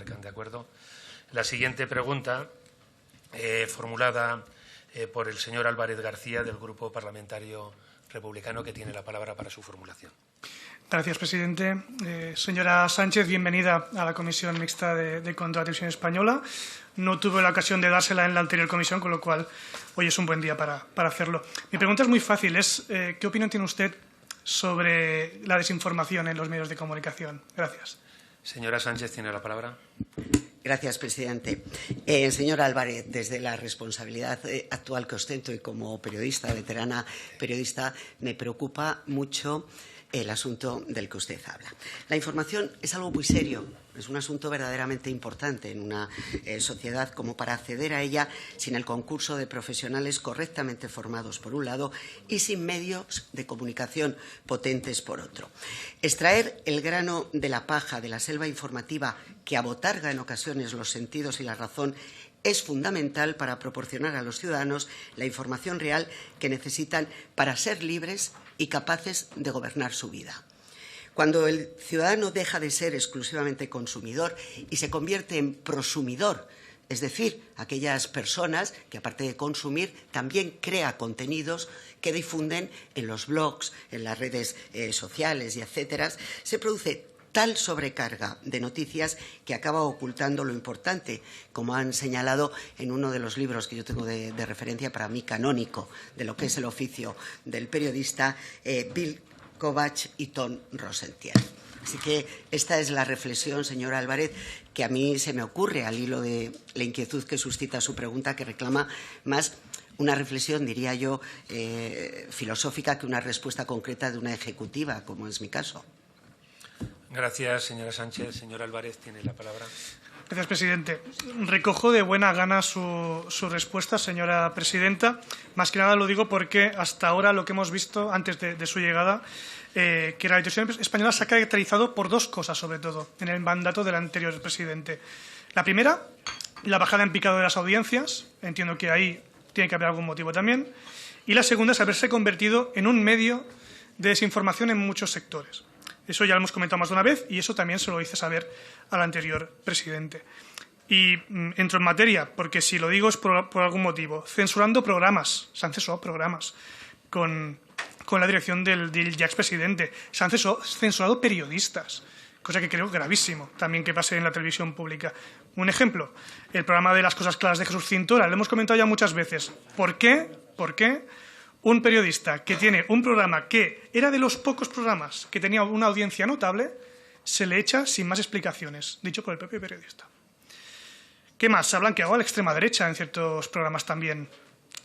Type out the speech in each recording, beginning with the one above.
¿De acuerdo? La siguiente pregunta, formulada por el señor Álvarez García, del Grupo Parlamentario Republicano, que tiene la palabra para su formulación. Gracias, presidente. Señora Sánchez, bienvenida a la Comisión Mixta de Control de la Televisión Española. No tuve la ocasión de dársela en la anterior comisión, con lo cual hoy es un buen día para hacerlo. Mi pregunta es muy fácil. ¿Qué opinión tiene usted sobre la desinformación en los medios de comunicación? Gracias. Señora Sánchez, tiene la palabra. Gracias, presidente. Señor Álvarez, desde la responsabilidad actual que ostento y como periodista, veterana periodista, me preocupa mucho el asunto del que usted habla. La información es algo muy serio, es un asunto verdaderamente importante en una sociedad como para acceder a ella sin el concurso de profesionales correctamente formados por un lado y sin medios de comunicación potentes por otro. Extraer el grano de la paja de la selva informativa que abotarga en ocasiones los sentidos y la razón es fundamental para proporcionar a los ciudadanos la información real que necesitan para ser libres y capaces de gobernar su vida. Cuando el ciudadano deja de ser exclusivamente consumidor y se convierte en prosumidor, es decir, aquellas personas que, aparte de consumir, también crea contenidos que difunden en los blogs, en las redes sociales y etcétera, se produce tal sobrecarga de noticias que acaba ocultando lo importante, como han señalado en uno de los libros que yo tengo de referencia para mí canónico de lo que es el oficio del periodista, Bill Kovach y Tom Rosentier. Así que esta es la reflexión, señor Álvarez, que a mí se me ocurre al hilo de la inquietud que suscita su pregunta, que reclama más una reflexión, diría yo, filosófica que una respuesta concreta de una ejecutiva, como es mi caso. Gracias, señora Sánchez. Señor Álvarez, tiene la palabra. Gracias, presidente. Recojo de buena gana su respuesta, señora presidenta. Más que nada lo digo porque hasta ahora lo que hemos visto antes de su llegada, que la televisión española se ha caracterizado por dos cosas, sobre todo, en el mandato del anterior presidente. La primera, la bajada en picado de las audiencias. Entiendo que ahí tiene que haber algún motivo también. Y la segunda es haberse convertido en un medio de desinformación en muchos sectores. Eso ya lo hemos comentado más de una vez y eso también se lo hice saber al anterior presidente. Y entro en materia, porque si lo digo es por algún motivo. Censurando programas, se han censurado programas con la dirección del ya expresidente. Se han censurado periodistas, cosa que creo gravísimo también que pase en la televisión pública. Un ejemplo, el programa de Las cosas claras de Jesús Cintora, lo hemos comentado ya muchas veces. ¿Por qué un periodista que tiene un programa que era de los pocos programas que tenía una audiencia notable, se le echa sin más explicaciones, dicho por el propio periodista? ¿Qué más? Se ha blanqueado a la extrema derecha en ciertos programas también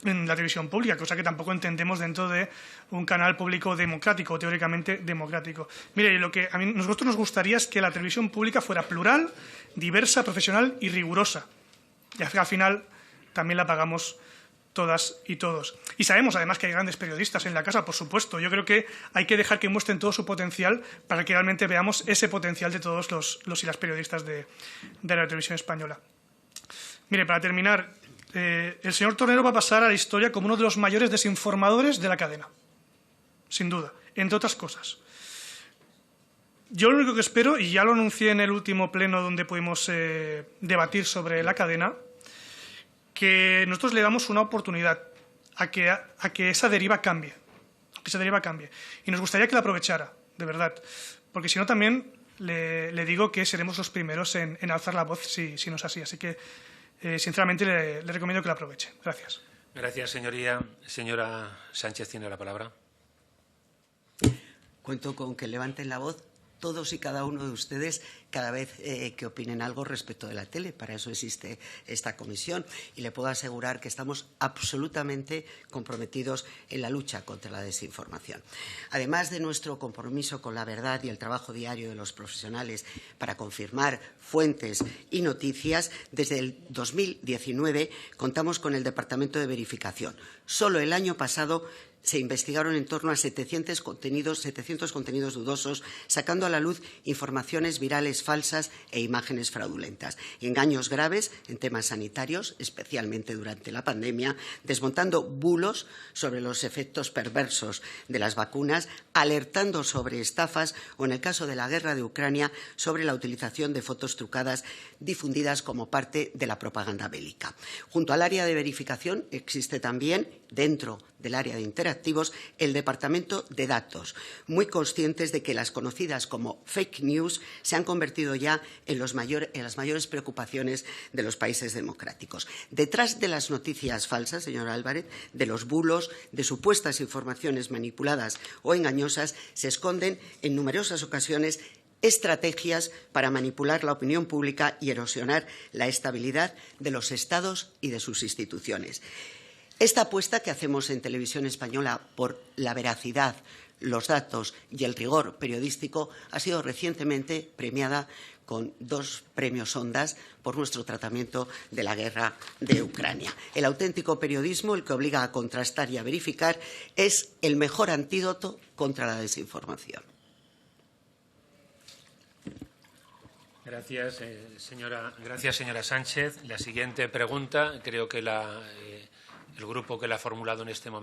en la televisión pública, cosa que tampoco entendemos dentro de un canal público democrático, teóricamente democrático. Mire, lo que a nosotros nos gustaría es que la televisión pública fuera plural, diversa, profesional y rigurosa. Y al final también la pagamos todas y todos. Y sabemos, además, que hay grandes periodistas en la casa, por supuesto. Yo creo que hay que dejar que muestren todo su potencial para que realmente veamos ese potencial de todos los y las periodistas de la televisión española. Mire, para terminar, el señor Tornero va a pasar a la historia como uno de los mayores desinformadores de la cadena. Sin duda, entre otras cosas. Yo lo único que espero, y ya lo anuncié en el último pleno donde pudimos debatir sobre la cadena, que nosotros le damos una oportunidad a que esa deriva cambie. Y nos gustaría que la aprovechara, de verdad. Porque si no, también le digo que seremos los primeros en alzar la voz si no es así. Así que, sinceramente, le recomiendo que la aproveche. Gracias. Gracias, señoría. Señora Sánchez, tiene la palabra. Cuento con que levanten la voz todos y cada uno de ustedes cada vez que opinen algo respecto de la tele. Para eso existe esta comisión y le puedo asegurar que estamos absolutamente comprometidos en la lucha contra la desinformación. Además de nuestro compromiso con la verdad y el trabajo diario de los profesionales para confirmar fuentes y noticias, desde el 2019 contamos con el Departamento de Verificación. Solo el año pasado se investigaron en torno a 700 contenidos dudosos, sacando a la luz informaciones virales falsas e imágenes fraudulentas, engaños graves en temas sanitarios, especialmente durante la pandemia, desmontando bulos sobre los efectos perversos de las vacunas, alertando sobre estafas o, en el caso de la guerra de Ucrania, sobre la utilización de fotos trucadas difundidas como parte de la propaganda bélica. Junto al área de verificación existe también, dentro del área de interactivos, el Departamento de Datos, muy conscientes de que las conocidas como fake news se han convertido ya en las mayores preocupaciones de los países democráticos. Detrás de las noticias falsas, señor Álvarez, de los bulos, de supuestas informaciones manipuladas o engañosas, se esconden en numerosas ocasiones estrategias para manipular la opinión pública y erosionar la estabilidad de los Estados y de sus instituciones. Esta apuesta que hacemos en Televisión Española por la veracidad, los datos y el rigor periodístico ha sido recientemente premiada con 2 premios Ondas por nuestro tratamiento de la guerra de Ucrania. El auténtico periodismo, el que obliga a contrastar y a verificar, es el mejor antídoto contra la desinformación. Gracias, señora Sánchez. La siguiente pregunta, creo que el grupo que la ha formulado en este momento